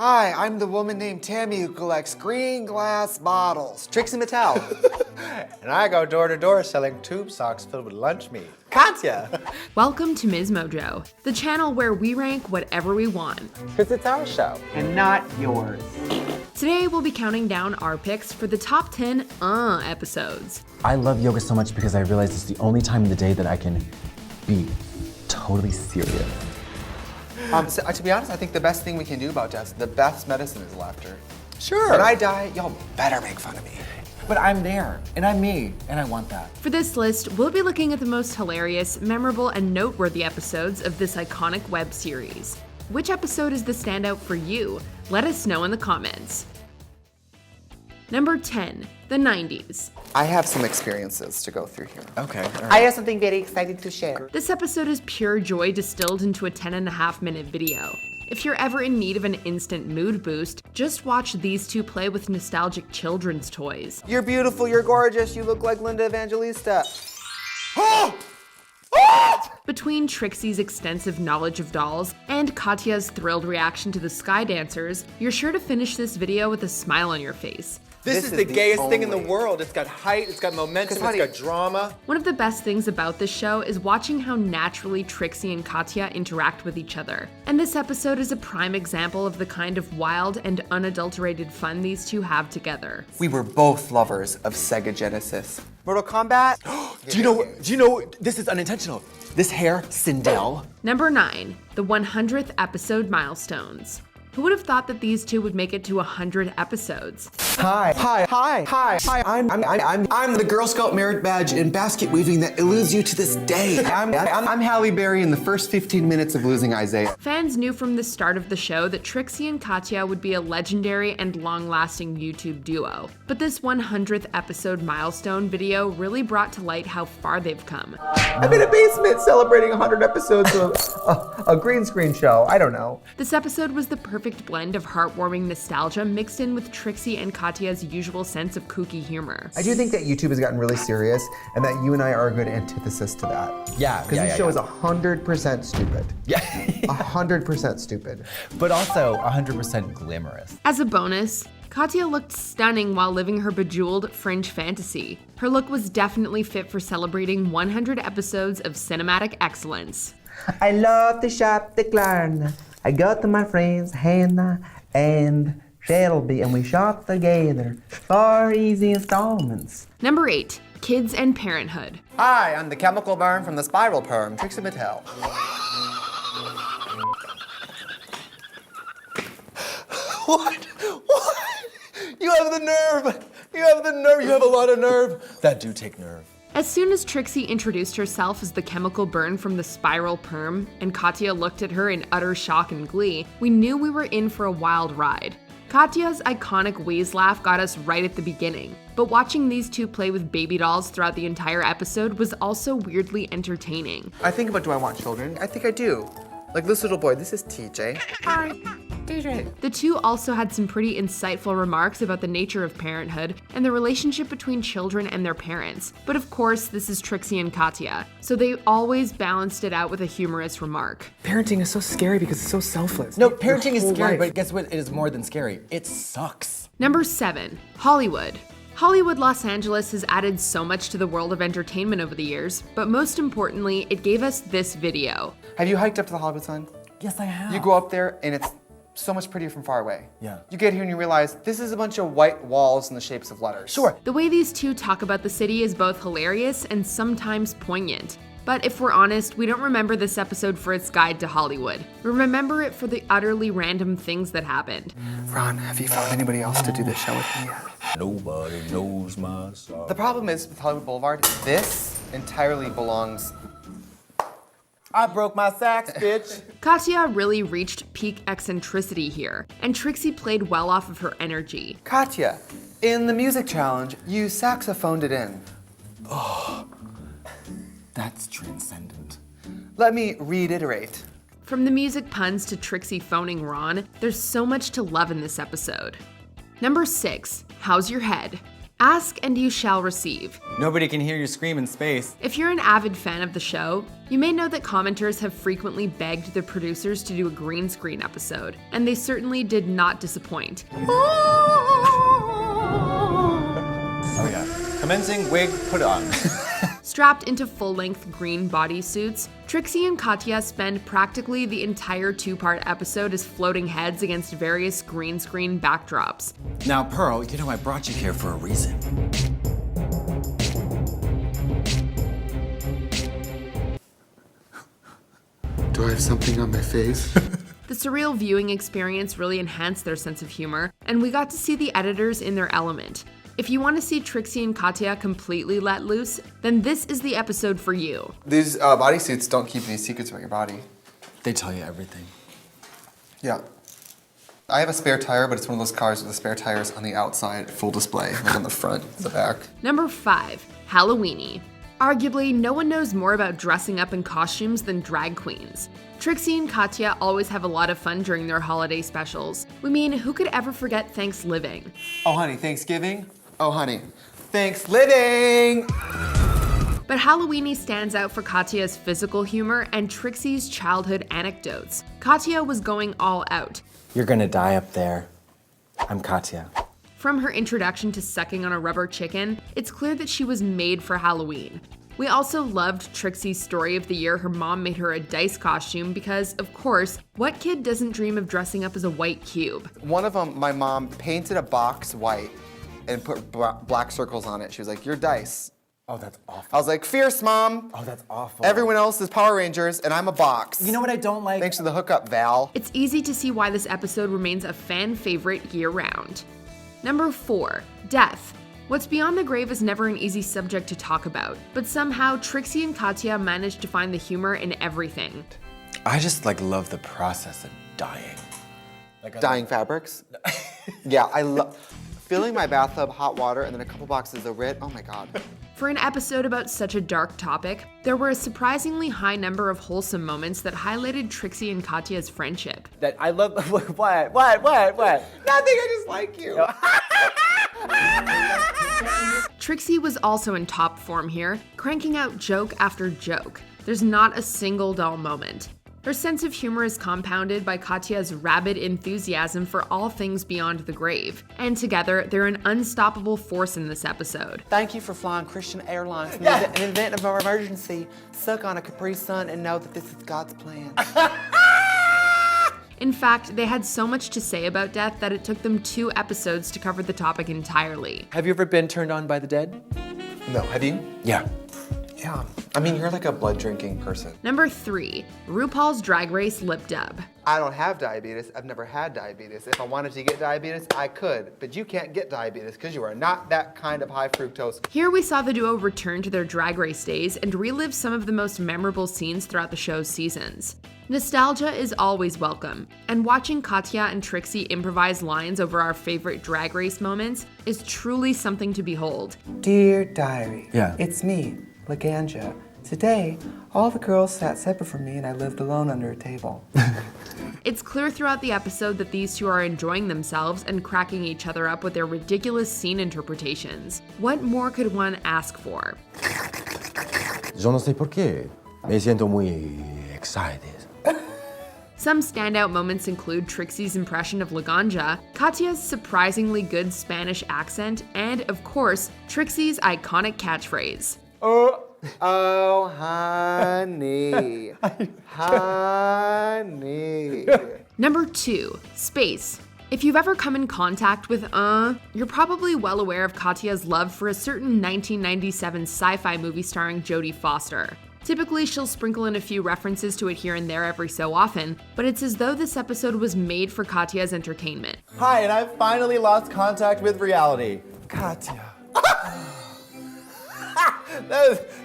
Hi, I'm the woman named Tammy who collects green glass bottles. Trixie Mattel. And I go door to door selling tube socks filled with lunch meat. Katya! Welcome to MsMojo, the channel where we rank whatever we want. Because it's our show. And not yours. Today we'll be counting down our picks for the top 10 episodes. I love yoga so much because I realize it's the only time in the day that I can be totally serious. To be honest, I think the best thing we can do about death, the best medicine is laughter. Sure. When I die, y'all better make fun of me. But I'm there, and I'm me, and I want that. For this list, we'll be looking at the most hilarious, memorable, and noteworthy episodes of this iconic web series. Which episode is the standout for you? Let us know in the comments. Number 10, the 90s. I have some experiences to go through here. Okay. I have something very exciting to share. This episode is pure joy distilled into a 10.5-minute video. If you're ever in need of an instant mood boost, just watch these two play with nostalgic children's toys. You're beautiful, you're gorgeous, you look like Linda Evangelista. Between Trixie's extensive knowledge of dolls and Katya's thrilled reaction to the Sky Dancers, you're sure to finish this video with a smile on your face. This is the gayest thing in the world. It's got height, it's got momentum, it's got drama. One of the best things about this show is watching how naturally Trixie and Katya interact with each other. And this episode is a prime example of the kind of wild and unadulterated fun these two have together. We were both lovers of Sega Genesis. Mortal Kombat? Do you know, this is unintentional. This hair, Sindel. Number 9, the 100th episode milestones. Who would have thought that these two would make it to 100 episodes? Hi, I'm the Girl Scout merit badge in basket weaving that eludes you to this day. I'm Halle Berry in the first 15 minutes of losing Isaiah. Fans knew from the start of the show that Trixie and Katya would be a legendary and long-lasting YouTube duo. But this 100th episode milestone video really brought to light how far they've come. I'm in a basement celebrating 100 episodes of a green screen show. I don't know. This episode was the perfect blend of heartwarming nostalgia mixed in with Trixie and Katya's usual sense of kooky humor. I do think that YouTube has gotten really serious and that you and I are a good antithesis to that. Yeah, Because this show is 100% stupid. Yeah. 100% stupid. But also 100% glamorous. As a bonus, Katya looked stunning while living her bejeweled fringe fantasy. Her look was definitely fit for celebrating 100 episodes of cinematic excellence. I love to shop the Klarna. I go to my friends Hannah and Shelby and we shop together for easy installments. Number 8, kids and parenthood. Hi, I'm the chemical burn from the spiral perm, Trixie Mattel. What? You have the nerve! You have the nerve! You have a lot of nerve! That do take nerve. As soon as Trixie introduced herself as the chemical burn from the spiral perm, and Katya looked at her in utter shock and glee, we knew we were in for a wild ride. Katya's iconic wheeze laugh got us right at the beginning, but watching these two play with baby dolls throughout the entire episode was also weirdly entertaining. I think about, do I want children? I think I do. Like this little boy, this is TJ. Hi, TJ. The two also had some pretty insightful remarks about the nature of parenthood and the relationship between children and their parents. But of course, this is Trixie and Katya, so they always balanced it out with a humorous remark. Parenting is so scary because it's so selfless. No, parenting is Your whole scary, life. but guess what? It is more than scary. It sucks. Number 7, Hollywood. Hollywood Los Angeles has added so much to the world of entertainment over the years, but most importantly, it gave us this video. Have you hiked up to the Hollywood sign? Yes, I have. You go up there and it's so much prettier from far away. Yeah. You get here and you realize this is a bunch of white walls in the shapes of letters. Sure. The way these two talk about the city is both hilarious and sometimes poignant. But if we're honest, we don't remember this episode for its guide to Hollywood. We remember it for the utterly random things that happened. Ron, have you found anybody else to do this show with me yet? Nobody knows my song. The problem is with Hollywood Boulevard, this entirely belongs. I broke my sax, bitch. Katya really reached peak eccentricity here, and Trixie played well off of her energy. Katya, in the music challenge, you saxophoned it in. That's transcendent. Let me reiterate. From the music puns to Trixie phoning Ron, there's so much to love in this episode. Number 6, How's Your Head? Ask and you shall receive. Nobody can hear you scream in space. If you're an avid fan of the show, you may know that commenters have frequently begged the producers to do a green screen episode, and they certainly did not disappoint. Oh yeah. Commencing wig put on. Strapped into full-length green bodysuits, Trixie and Katya spend practically the entire two-part episode as floating heads against various green screen backdrops. Now, Pearl, you know I brought you here for a reason. Do I have something on my face? The surreal viewing experience really enhanced their sense of humor, and we got to see the editors in their element. If you want to see Trixie and Katya completely let loose, then this is the episode for you. These bodysuits don't keep any secrets about your body. They tell you everything. Yeah. I have a spare tire, but it's one of those cars with the spare tires on the outside, full display, like on the front, the back. Number 5, Halloweeny. Arguably, no one knows more about dressing up in costumes than drag queens. Trixie and Katya always have a lot of fun during their holiday specials. We mean, who could ever forget Thanksgiving? Oh, honey, Thanksgiving? Oh, honey, Thanksgiving! But Halloweeny stands out for Katya's physical humor and Trixie's childhood anecdotes. Katya was going all out. You're gonna die up there. I'm Katya. From her introduction to sucking on a rubber chicken, it's clear that she was made for Halloween. We also loved Trixie's story of the year her mom made her a dice costume because, of course, what kid doesn't dream of dressing up as a white cube? One of them, my mom painted a box white and put black circles on it. She was like, "Your dice." Oh, that's awful. I was like, "Fierce, Mom." Oh, that's awful. Everyone else is Power Rangers, and I'm a box. You know what I don't like? Thanks for the hookup, Val. It's easy to see why this episode remains a fan favorite year-round. Number 4, death. What's beyond the grave is never an easy subject to talk about, but somehow Trixie and Katya managed to find the humor in everything. I just love the process of dying. Dyeing fabrics? Yeah, I love filling my bathtub hot water and then a couple boxes of Rit. Oh my God. For an episode about such a dark topic, there were a surprisingly high number of wholesome moments that highlighted Trixie and Katya's friendship. That I love. What? Nothing, I just like you. Trixie was also in top form here, cranking out joke after joke. There's not a single dull moment. Her sense of humor is compounded by Katya's rabid enthusiasm for all things beyond the grave, and together they're an unstoppable force in this episode. Thank you for flying Christian Airlines. In the event of an emergency, suck on a Capri Sun and know that this is God's plan. In fact, they had so much to say about death that it took them 2 episodes to cover the topic entirely. Have you ever been turned on by the dead? No, have you? Yeah. Yeah. I mean, you're like a blood drinking person. Number 3, RuPaul's Drag Race lip dub. I don't have diabetes. I've never had diabetes. If I wanted to get diabetes, I could. But you can't get diabetes because you are not that kind of high fructose. Here we saw the duo return to their Drag Race days and relive some of the most memorable scenes throughout the show's seasons. Nostalgia is always welcome, and watching Katya and Trixie improvise lines over our favorite Drag Race moments is truly something to behold. Dear diary, Yeah. it's me, Laganja. Today, all the girls sat separate from me and I lived alone under a table. It's clear throughout the episode that these two are enjoying themselves and cracking each other up with their ridiculous scene interpretations. What more could one ask for? Yo no sé por qué. Me siento muy excited. Some standout moments include Trixie's impression of Laganja, Katya's surprisingly good Spanish accent, and, of course, Trixie's iconic catchphrase. Oh, honey. Honey. Number 2, space. If you've ever come in contact with you're probably well aware of Katya's love for a certain 1997 sci-fi movie starring Jodie Foster. Typically, she'll sprinkle in a few references to it here and there every so often, but it's as though this episode was made for Katya's entertainment. Hi, and I've finally lost contact with reality. Katya.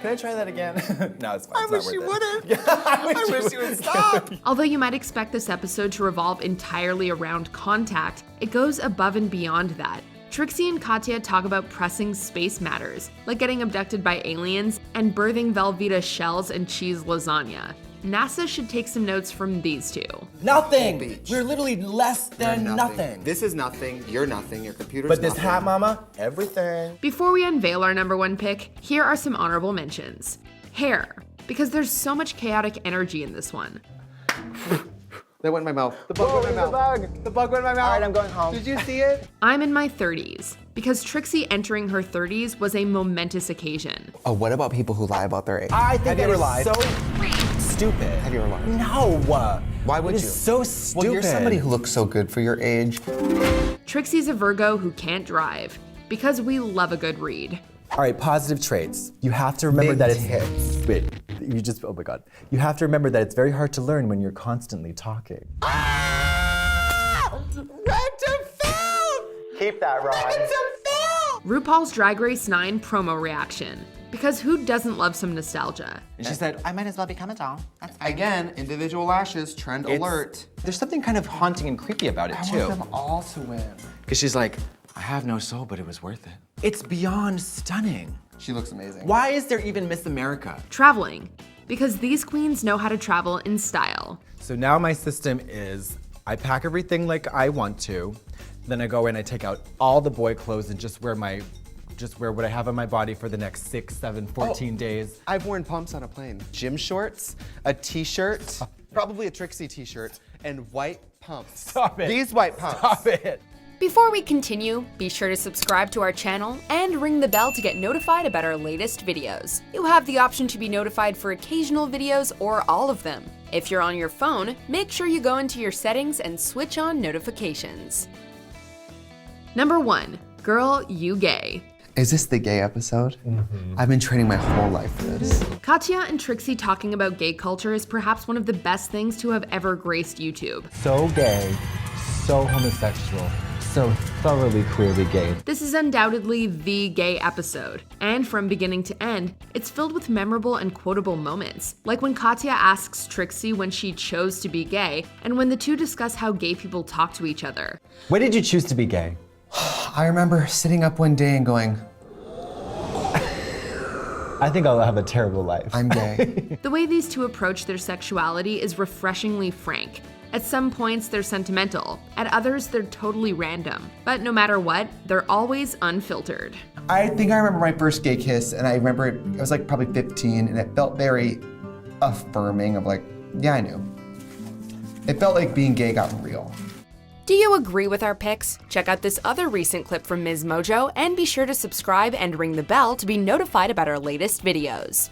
Can I try that again? No, it's fine. I wish you wouldn't. I wish you would stop. Although you might expect this episode to revolve entirely around contact, it goes above and beyond that. Trixie and Katya talk about pressing space matters, like getting abducted by aliens and birthing Velveeta shells and cheese lasagna. NASA should take some notes from these two. Nothing! Beach. We're literally less than nothing. This is nothing. You're nothing. Your computer's But this nothing. hat, mama, everything. Before we unveil our number one pick, here are some honorable mentions. Hair, because there's so much chaotic energy in this one. That went in my mouth. The bug went in my mouth. The bug went in my mouth. All right, I'm going home. Did you see it? I'm in my 30s, because Trixie entering her 30s was a momentous occasion. Oh, what about people who lie about their age? I think Have you that ever is lied? so stupid. Have you ever lied? No. Why would It you? is so stupid. Well, you're somebody who looks so good for your age. Trixie's a Virgo who can't drive, because we love a good read. All right, positive traits. You have to remember Big that it's tits. wait. You just oh my god. You have to remember that it's very hard to learn when you're constantly talking. Keep that, Ron. RuPaul's Drag Race 9 promo reaction, because who doesn't love some nostalgia? And she said, "I might as well become a doll." That's fine. Again, individual lashes, trend alert. There's something kind of haunting and creepy about it I too. want them all to win. Because she's like, "I have no soul, but it was worth it." It's beyond stunning. She looks amazing. Why is there even Miss America? Traveling, because these queens know how to travel in style. So now my system is, I pack everything like I want to, then I go in, I take out all the boy clothes and just wear what I have on my body for the next 6, 7, 14 days. I've worn pumps on a plane. Gym shorts, a t-shirt, probably a Trixie t-shirt, and white pumps. Stop it. These white pumps. Stop it. Before we continue, be sure to subscribe to our channel and ring the bell to get notified about our latest videos. You have the option to be notified for occasional videos or all of them. If you're on your phone, make sure you go into your settings and switch on notifications. Number 1, Girl, You Gay. Is this the gay episode? I've been training my whole life for this. Katya and Trixie talking about gay culture is perhaps one of the best things to have ever graced YouTube. So gay, so homosexual, so thoroughly queerly gay. This is undoubtedly the gay episode, and from beginning to end, it's filled with memorable and quotable moments, like when Katya asks Trixie when she chose to be gay, and when the two discuss how gay people talk to each other. When did you choose to be gay? I remember sitting up one day and going, I think I'll have a terrible life. I'm gay. The way these two approach their sexuality is refreshingly frank. At some points, they're sentimental. At others, they're totally random. But no matter what, they're always unfiltered. I think I remember my first gay kiss, and I remember I was like probably 15, and it felt very affirming of like, yeah, I knew. It felt like being gay got real. Do you agree with our picks? Check out this other recent clip from MsMojo and be sure to subscribe and ring the bell to be notified about our latest videos.